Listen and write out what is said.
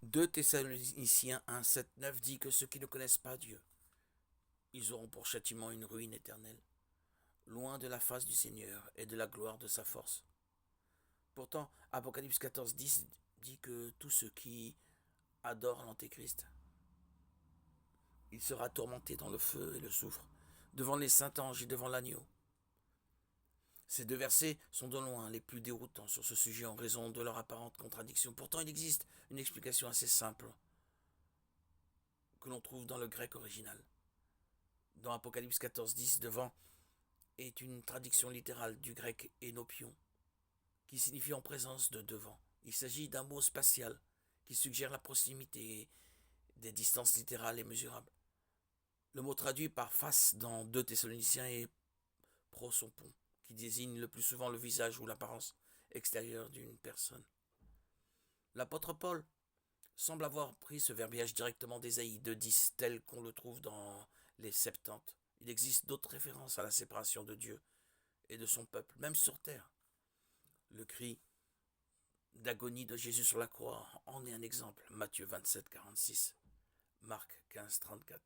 2 Thessaloniciens 1, 7, 9 dit que ceux qui ne connaissent pas Dieu, ils auront pour châtiment une ruine éternelle, loin de la face du Seigneur et de la gloire de sa force. Pourtant, Apocalypse 14, 10 dit que tous ceux qui adorent l'Antéchrist, il sera tourmenté dans le feu et le soufre, devant les saints anges et devant l'agneau. Ces deux versets sont de loin les plus déroutants sur ce sujet en raison de leur apparente contradiction. Pourtant, il existe une explication assez simple que l'on trouve dans le grec original. Dans Apocalypse 14, 10, devant est une traduction littérale du grec énopion, qui signifie en présence de devant. Il s'agit d'un mot spatial qui suggère la proximité des distances littérales et mesurables. Le mot traduit par face dans 2 Thessaloniciens est prosompon, qui désigne le plus souvent le visage ou l'apparence extérieure d'une personne. L'apôtre Paul semble avoir pris ce verbiage directement d'Ésaïe 2.10 tel qu'on le trouve dans les Septante. Il existe d'autres références à la séparation de Dieu et de son peuple, même sur terre. Le cri d'agonie de Jésus sur la croix en est un exemple. Matthieu 27, 46, Marc 15, 34.